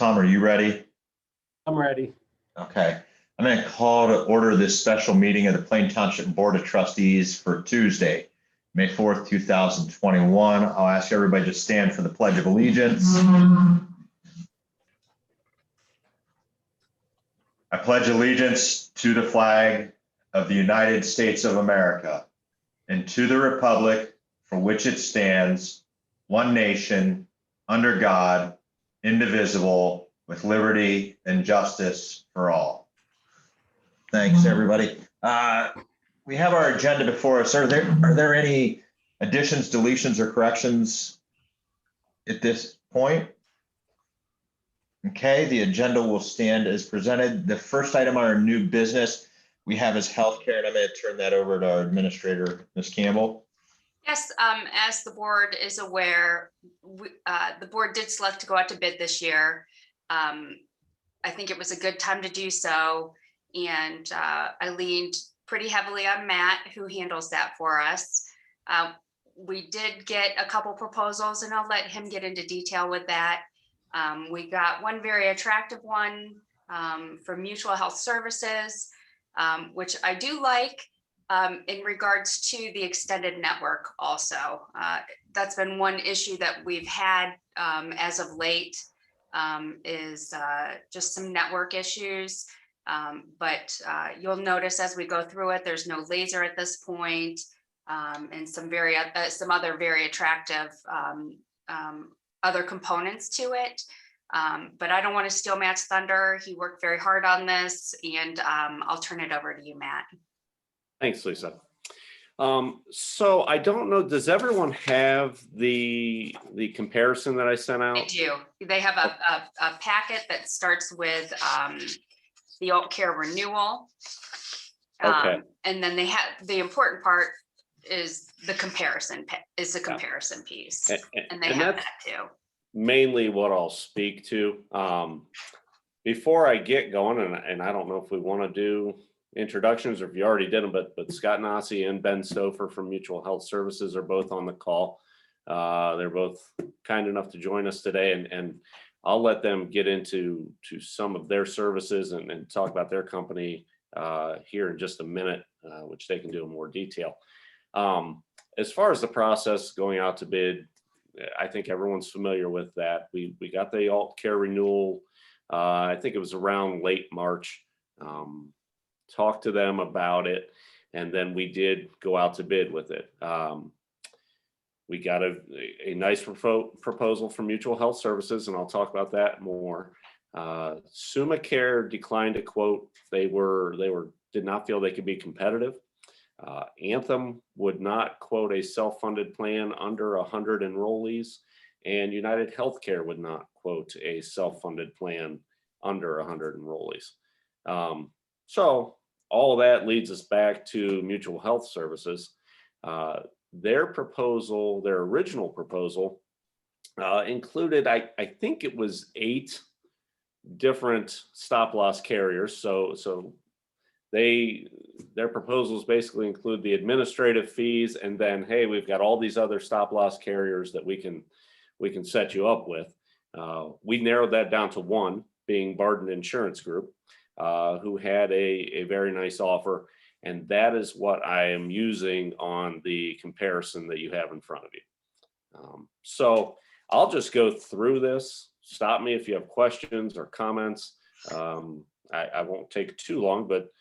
Tom, are you ready? I'm ready. Okay. I'm going to call to order this special meeting of the Plain Township Board of Trustees for Tuesday, May 4th, 2021. I'll ask everybody to stand for the Pledge of Allegiance. I pledge allegiance to the flag of the United States of America and to the republic for which it stands, one nation, under God, indivisible, with liberty and justice for all. Thanks, everybody. We have our agenda before us. Are there any additions, deletions, or corrections at this point? Okay, the agenda will stand as presented. The first item on our new business we have is healthcare, and I'm going to turn that over to our administrator, Ms. Campbell. Yes, as the board is aware, the board did select to go out to bid this year. I think it was a good time to do so, and I leaned pretty heavily on Matt, who handles that for us. We did get a couple proposals, and I'll let him get into detail with that. We got one very attractive one from Mutual Health Services, which I do like. In regards to the extended network also. That's been one issue that we've had as of late is just some network issues. But you'll notice as we go through it, there's no laser at this point, and some other very attractive other components to it. But I don't want to steal Matt's thunder. He worked very hard on this, and I'll turn it over to you, Matt. Thanks, Lisa. So I don't know, does everyone have the comparison that I sent out? They do. They have a packet that starts with the alt care renewal. Okay. And then they have, the important part is the comparison piece. And they have that too. Mainly what I'll speak to. Before I get going, and I don't know if we want to do introductions or if you already did them, but Scott Nossi and Ben Stouffer from Mutual Health Services are both on the call. They're both kind enough to join us today, and I'll let them get into some of their services and talk about their company here in just a minute, which they can do in more detail. As far as the process going out to bid, I think everyone's familiar with that. We got the alt care renewal, I think it was around late March. Talked to them about it, and then we did go out to bid with it. We got a nice proposal from Mutual Health Services, and I'll talk about that more. SummaCare declined to quote. They did not feel they could be competitive. Anthem would not quote a self-funded plan under 100 enrollees, and United Healthcare would not quote a self-funded plan under 100 enrollees. So all of that leads us back to Mutual Health Services. Their proposal, their original proposal, included, I think it was 8 different stop loss carriers. So their proposals basically include the administrative fees, and then, hey, we've got all these other stop loss carriers that we can set you up with. We narrowed that down to one, being Barden Insurance Group, who had a very nice offer, and that is what I am using on the comparison that you have in front of you. So I'll just go through this. Stop me if you have questions or comments. I won't take too long, but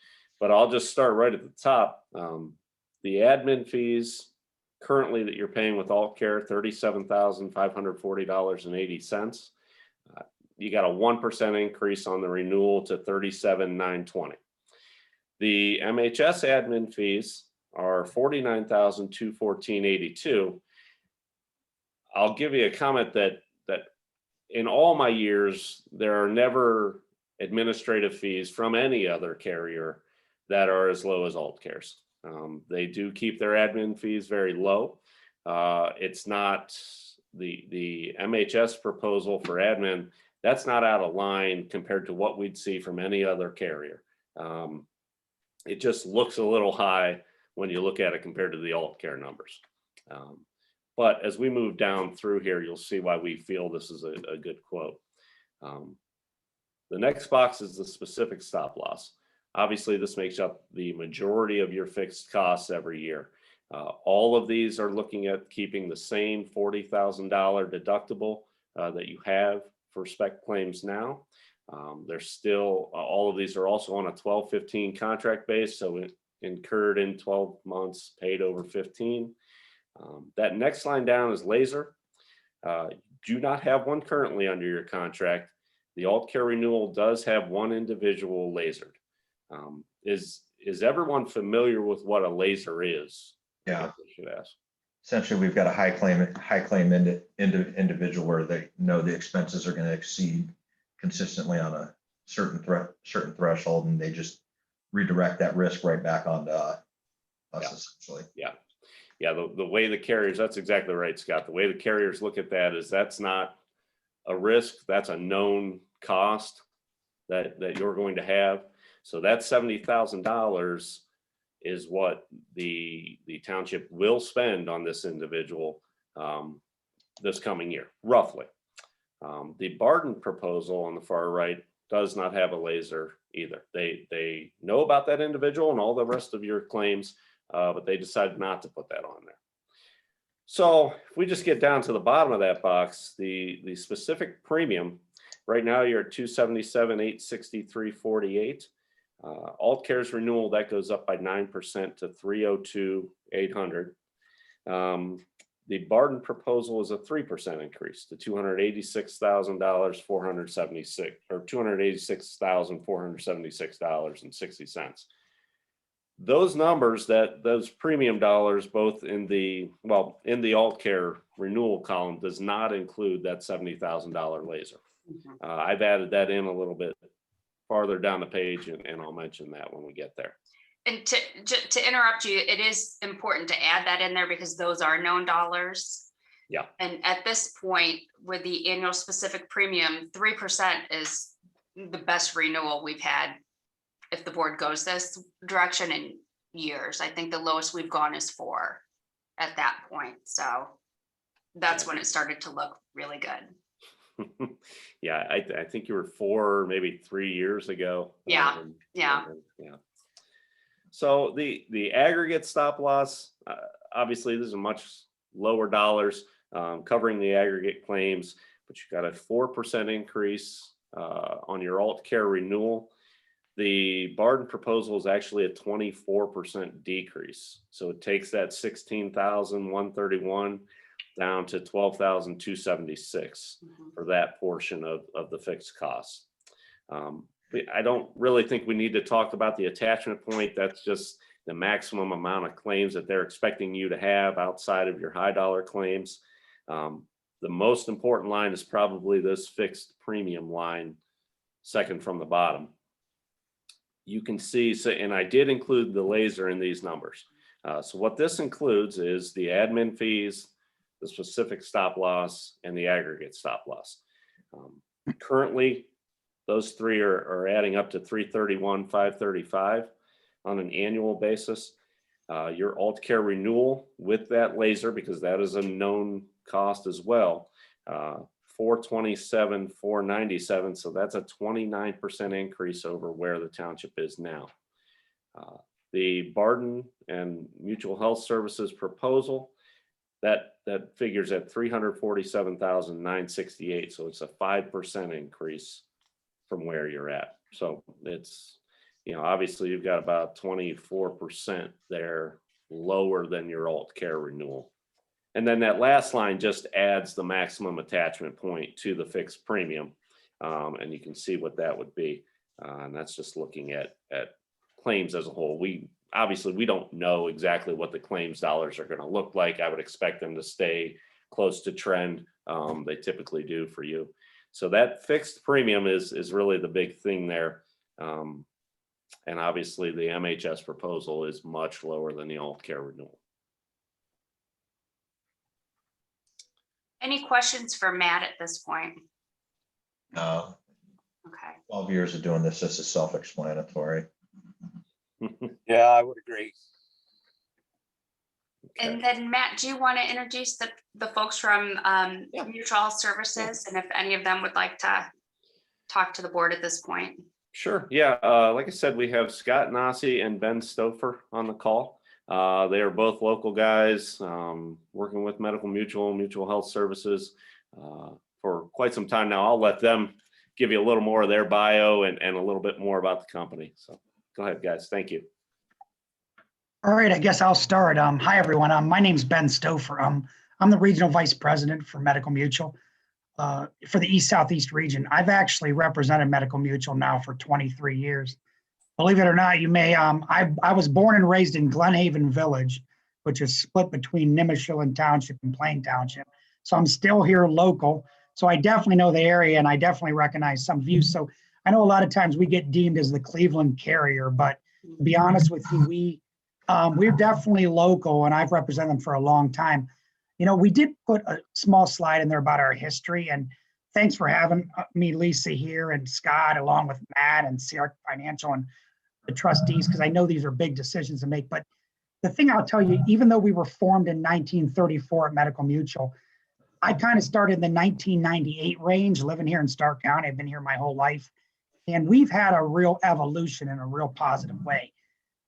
I'll just start right at the top. The admin fees currently that you're paying with alt care, $37,540.80. You got a 1% increase on the renewal to $37,920. The MHS admin fees are $49,214.82. I'll give you a comment that in all my years, there are never administrative fees from any other carrier that are as low as alt care's. They do keep their admin fees very low. It's not the MHS proposal for admin. That's not out of line compared to what we'd see from any other carrier. It just looks a little high when you look at it compared to the alt care numbers. But as we move down through here, you'll see why we feel this is a good quote. The next box is the specific stop loss. Obviously, this makes up the majority of your fixed costs every year. All of these are looking at keeping the same $40,000 deductible that you have for spec claims now. There's still, all of these are also on a 12-15 contract base, so incurred in 12 months, paid over 15. That next line down is laser. Do not have one currently under your contract. The alt care renewal does have one individual lasered. Is everyone familiar with what a laser is? Yeah. I should ask. Essentially, we've got a high claim individual where they know the expenses are going to exceed consistently on a certain threshold, and they just redirect that risk right back onto us, essentially. Yeah, the way the carriers, that's exactly right, Scott. The way the carriers look at that is that's not a risk, that's a known cost that you're going to have. So that $70,000 is what the township will spend on this individual this coming year, roughly. The Barden proposal on the far right does not have a laser either. They know about that individual and all the rest of your claims, but they decided not to put that on there. So if we just get down to the bottom of that box, the specific premium, right now you're at $277,863.48. Alt Care's renewal, that goes up by 9% to $302,800. The Barden proposal is a 3% increase to $286,476 or $286,476.60. Those numbers, those premium dollars, both in the alt care renewal column, does not include that $70,000 laser. I've added that in a little bit farther down the page, and I'll mention that when we get there. And to interrupt you, it is important to add that in there because those are known dollars. Yeah. And at this point, with the annual specific premium, 3% is the best renewal we've had if the board goes this direction in years. I think the lowest we've gone is 4% at that point. So that's when it started to look really good. Yeah, I think you were 4, maybe 3 years ago. Yeah. So the aggregate stop loss, obviously this is much lower dollars covering the aggregate claims, but you got a 4% increase on your alt care renewal. The Barden proposal is actually a 24% decrease. So it takes that $16,131 down to $12,276 for that portion of the fixed costs. I don't really think we need to talk about the attachment point. That's just the maximum amount of claims that they're expecting you to have outside of your high dollar claims. The most important line is probably this fixed premium line, second from the bottom. You can see, so, and I did include the laser in these numbers. So what this includes is the admin fees, the specific stop loss, and the aggregate stop loss. Currently, those three are adding up to $331,535 on an annual basis. Your alt care renewal with that laser, because that is a known cost as well, $427,497. So that's a 29% increase over where the township is now. The Barden and Mutual Health Services proposal, that figures at $347,968. So it's a 5% increase from where you're at. So it's, obviously you've got about 24% there lower than your alt care renewal. And then that last line just adds the maximum attachment point to the fixed premium. And you can see what that would be. And that's just looking at claims as a whole. We don't know exactly what the claims dollars are going to look like. I would expect them to stay close to trend. They typically do for you. So that fixed premium is really the big thing there. And obviously the MHS proposal is much lower than the alt care renewal. Any questions for Matt at this point? No. Okay. 12 years of doing this is self-explanatory. Yeah, I would agree. And then Matt, do you want to introduce the folks from Mutual Health Services, and if any of them would like to talk to the board at this point. Sure. Yeah. Like I said, we have Scott Nasi and Ben Stouffer on the call. They are both local guys working with Medical Mutual Health Services for quite some time now. I'll let them give you a little more of their bio and a little bit more about the company. So go ahead, guys. Thank you. All right, I guess I'll start. Hi, everyone. My name's Ben Stouffer. I'm the Regional Vice President for Medical Mutual for the East Southeast region. I've actually represented Medical Mutual now for 23 years. Believe it or not, you may, I was born and raised in Glenhaven Village, which is split between Nimishillen Township and Plain Township. So I'm still here local. So I definitely know the area and I definitely recognize some views. So I know a lot of times we get deemed as the Cleveland carrier, but to be honest with you, we're definitely local and I've represented them for a long time. You know, we did put a small slide in there about our history, and thanks for having me, Lisa, here, and Scott, along with Matt and CR Financial and the trustees, because I know these are big decisions to make. But the thing I'll tell you, even though we were formed in 1934 at Medical Mutual, I kind of started in the 1998 range, living here in Stark County. I've been here my whole life, and we've had a real evolution in a real positive way.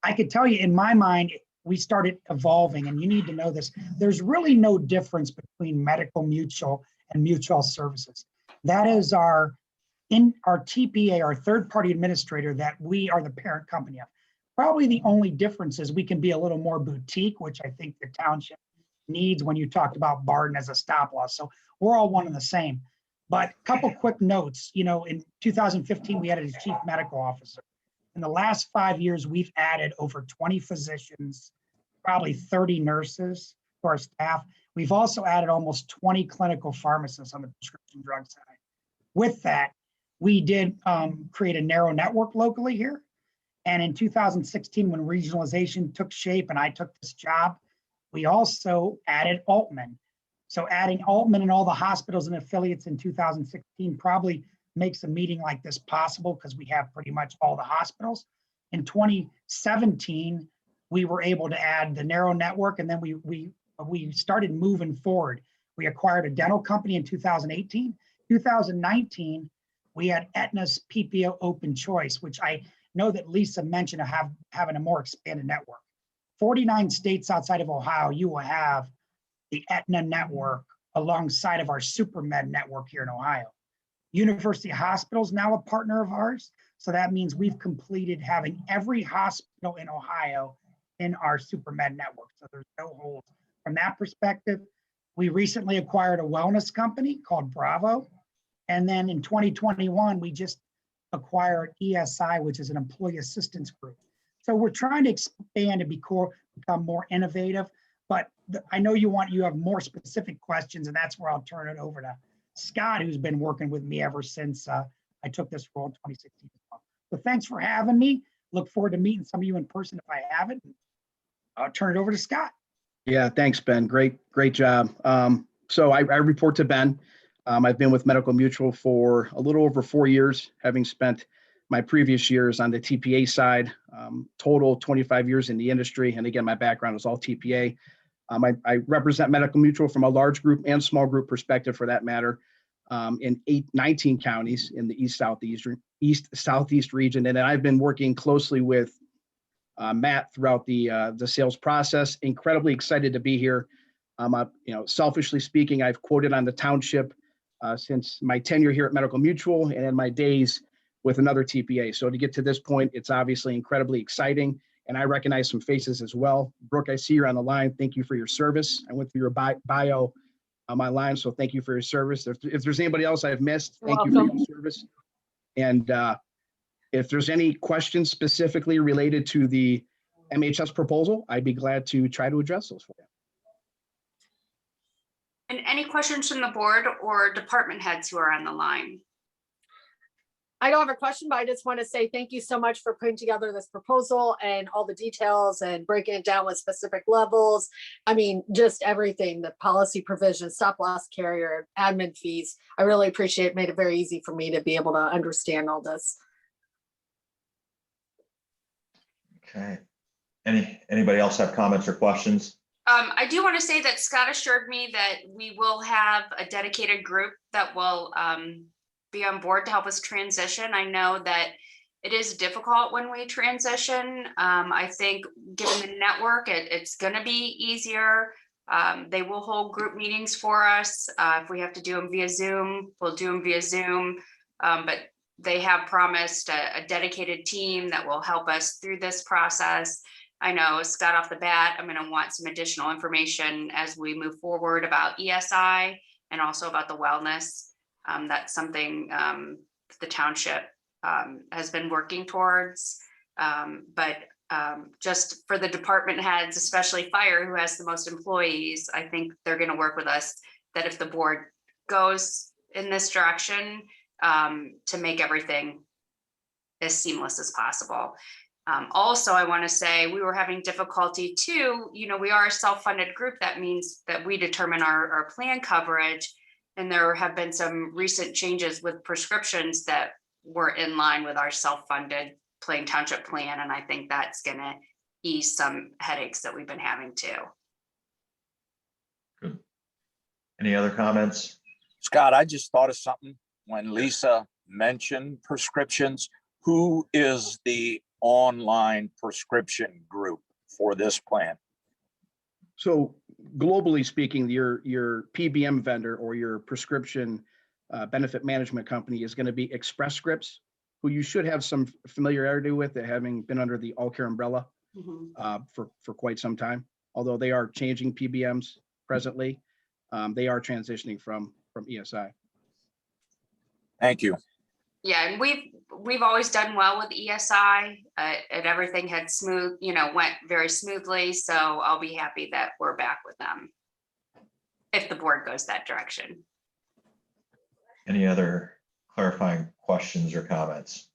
I could tell you in my mind, we started evolving, and you need to know this. There's really no difference between Medical Mutual and Mutual Services. That is our TPA, our third-party administrator that we are the parent company of. Probably the only difference is we can be a little more boutique, which I think the township needs when you talked about Barden as a stop loss. So we're all one and the same. But a couple quick notes, you know, in 2015, we added a chief medical officer. In the last 5 years, we've added over 20 physicians, probably 30 nurses to our staff. We've also added almost 20 clinical pharmacists on the prescription drug side. With that, we did create a narrow network locally here. And in 2016, when regionalization took shape and I took this job, we also added Altman. So adding Altman and all the hospitals and affiliates in 2016 probably makes a meeting like this possible because we have pretty much all the hospitals. In 2017, we were able to add the narrow network, and then we started moving forward. We acquired a dental company in 2018. 2019, we had Aetna's PPO Open Choice, which I know that Lisa mentioned of having a more expanded network. 49 states outside of Ohio, you will have the Aetna network alongside of our SuperMed network here in Ohio. University Hospital is now a partner of ours. So that means we've completed having every hospital in Ohio in our SuperMed network. So there's no holes from that perspective. We recently acquired a wellness company called Bravo. And then in 2021, we just acquired ESI, which is an employee assistance group. So we're trying to expand and become more innovative. But I know you have more specific questions, and that's where I'll turn it over to Scott, who's been working with me ever since I took this role in 2016 as well. So thanks for having me. Look forward to meeting some of you in person if I haven't. I'll turn it over to Scott. Yeah, thanks, Ben. Great job. So I report to Ben. I've been with Medical Mutual for a little over 4 years, having spent my previous years on the TPA side, total 25 years in the industry. And again, my background is all TPA. I represent Medical Mutual from a large group and small group perspective for that matter, in 19 counties in the East Southeast region. And then I've been working closely with Matt throughout the sales process. Incredibly excited to be here. Selfishly speaking, I've quoted on the township since my tenure here at Medical Mutual and in my days with another TPA. So to get to this point, it's obviously incredibly exciting. And I recognize some faces as well. Brooke, I see you're on the line. Thank you for your service. I went through your bio on my line, so thank you for your service. If there's anybody else I've missed, thank you for your service. And if there's any questions specifically related to the MHS proposal, I'd be glad to try to address those for you. And any questions from the board or department heads who are on the line? I don't have a question, but I just want to say thank you so much for putting together this proposal and all the details and breaking it down with specific levels. I mean, just everything, the policy provisions, stop loss carrier, admin fees. I really appreciate it. Made it very easy for me to be able to understand all this. Okay. Anybody else have comments or questions? I do want to say that Scott assured me that we will have a dedicated group that will be on board to help us transition. I know that it is difficult when we transition. I think given the network, it's going to be easier. They will hold group meetings for us. If we have to do them via Zoom, we'll do them via Zoom. But they have promised a dedicated team that will help us through this process. I know, Scott, off the bat, I'm going to want some additional information as we move forward about ESI and also about the wellness. That's something the township has been working towards. But just for the department heads, especially fire, who has the most employees, I think they're going to work with us that if the board goes in this direction, to make everything as seamless as possible. Also, I want to say we were having difficulty too. We are a self-funded group. That means that we determine our plan coverage. And there have been some recent changes with prescriptions that were in line with our self-funded Plain Township plan. And I think that's going to ease some headaches that we've been having too. Good. Any other comments? Scott, I just thought of something when Lisa mentioned prescriptions. Who is the online prescription group for this plan? So globally speaking, your PBM vendor or your prescription benefit management company is going to be Express Scripts, who you should have some familiarity with, having been under the Allcare umbrella for quite some time. Although they are changing PBMs presently, they are transitioning from ESI. Thank you. Yeah, and we've always done well with ESI, and everything had went very smoothly. So I'll be happy that we're back with them if the board goes that direction. Any other clarifying questions or comments?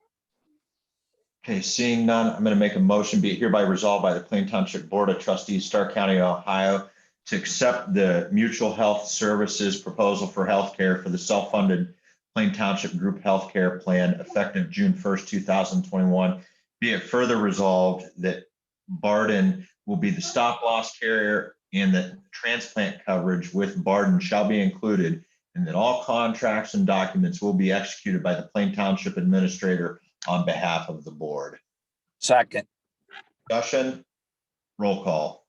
Okay, seeing none, I'm going to make a motion, be it hereby resolved by the Plain Township Board of Trustees, Stark County, Ohio, to accept the Mutual Health Services proposal for healthcare for the self-funded Plain Township Group Healthcare Plan effective June 1st, 2021. Be it further resolved that Barden will be the stop loss carrier and that transplant coverage with Barden shall be included, and that all contracts and documents will be executed by the Plain Township Administrator on behalf of the board. Second. Discussion, roll call.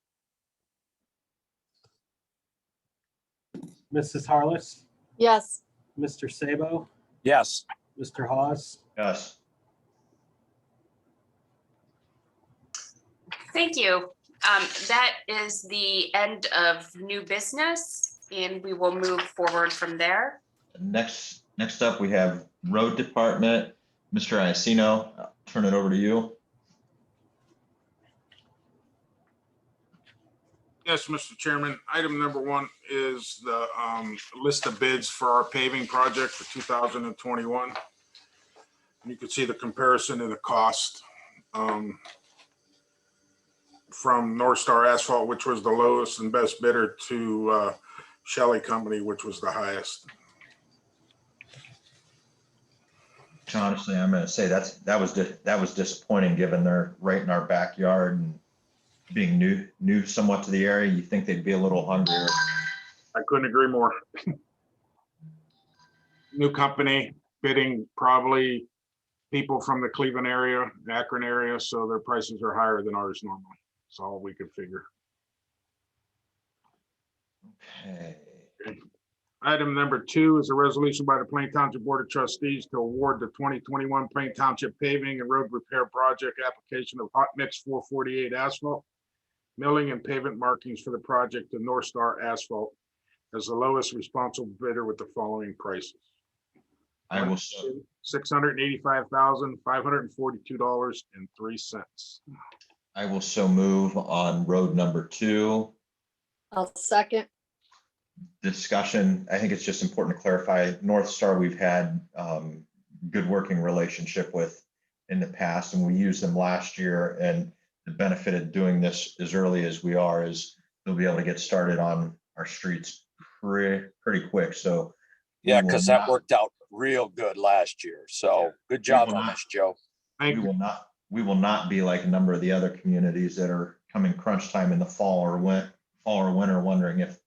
Mrs. Harless, Yes. Mr. Sabo, Yes. Mr. Hawes, Yes. Thank you. That is the end of new business, and we will move forward from there. Next up, we have Road Department. Mr. Iacino, I'll turn it over to you. Yes, Mr. Chairman. Item number one is the list of bids for our paving project for 2021. You can see the comparison in the cost from North Star Asphalt, which was the lowest and best bidder, to Shelley Company, which was the highest. Honestly, I'm going to say that was disappointing, given they're right in our backyard and being new somewhat to the area. You think they'd be a little hungrier. I couldn't agree more. New company bidding, probably people from the Cleveland area, Akron area, so their prices are higher than ours normally. That's all we could figure. Okay. Item number two is a resolution by the Plain Township Board of Trustees to award the 2021 Plain Township Paving and Road Repair Project application of hot mix 448 asphalt, milling and pavement markings for the project to North Star Asphalt as the lowest responsible bidder with the following prices. I will $685,542.03. I will so move on road number two. I'll second. Discussion. I think it's just important to clarify, North Star we've had good working relationship with in the past, and we used them last year, and the benefit of doing this as early as we are is they'll be able to get started on our streets pretty quick. So Yeah, because that worked out real good last year. So good job on this, Joe. Thank we you. will not be like a number of the other communities that are coming crunch time in the fall or winter wondering if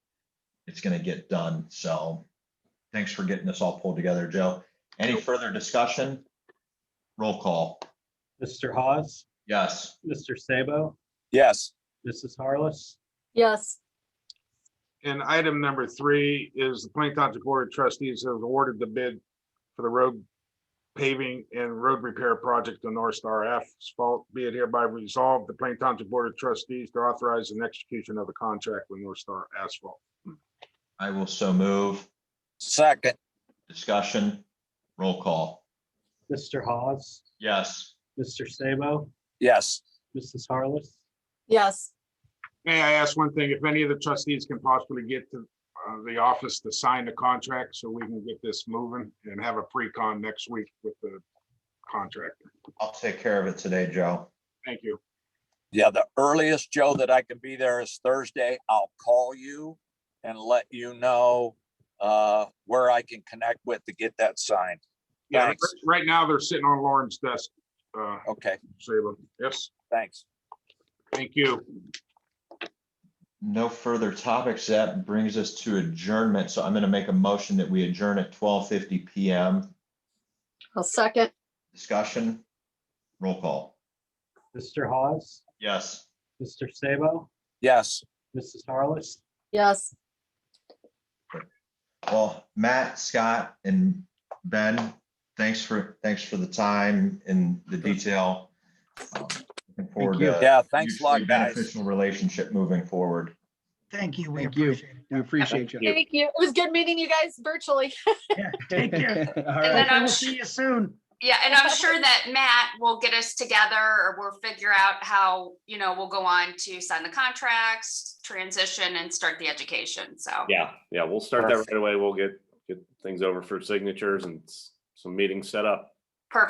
it's going to get done. So thanks for getting this all pulled together, Joe. Any further discussion? Roll call. Mr. Hawes, Yes. Mr. Sabo, Yes, Mrs. Harless, yes, And item number 3 is the Plain Township Board of Trustees has awarded the bid for the road paving and road repair project to North Star Asphalt. Be it hereby resolved, the Plain Township Board of Trustees to authorize an execution of the contract with North Star Asphalt. I will so move. second, Discussion. Roll call. Mr. Hawes, Yes. Mr. Sabo, yes, Mrs. Harless, yes. May I ask one thing, if any of the trustees can possibly get to the office to sign the contract so we can get this moving and have a pre-con next week with the contractor. I'll take care of it today, Joe. Thank you. yeah, the earliest, Joe, that I can be there is Thursday. I'll call you and let you know where I can connect with to get that signed. Yeah, Thanks. right now they're sitting on Lauren's desk. Okay, Salem. Yes, thanks. thank you. No further topics. That brings us to adjournment. So I'm going to make a motion that we adjourn at 12:50 PM. I'll second, Discussion. Roll call. Mr. Hawes, Yes. Mr. Sabo, Yes, Mrs. Harless, yes. Well, Matt, Scott, and Ben, thanks for the time and the detail. Looking forward you. to yeah, thanks a lot, mutually guys. beneficial relationship moving forward. Thank you. We Thank you. appreciate it. We appreciate you. Thank you. It was good meeting you guys virtually. Yeah, take care. All And right. then I'm We'll sure, see you soon. yeah, and I'm sure that Matt will get us together, or we'll figure out how, we'll go on to sign the contracts, transition, and start the education, so. Yeah, we'll start that Perfect. right away. We'll get things over for signatures and some meetings set up. Perfect.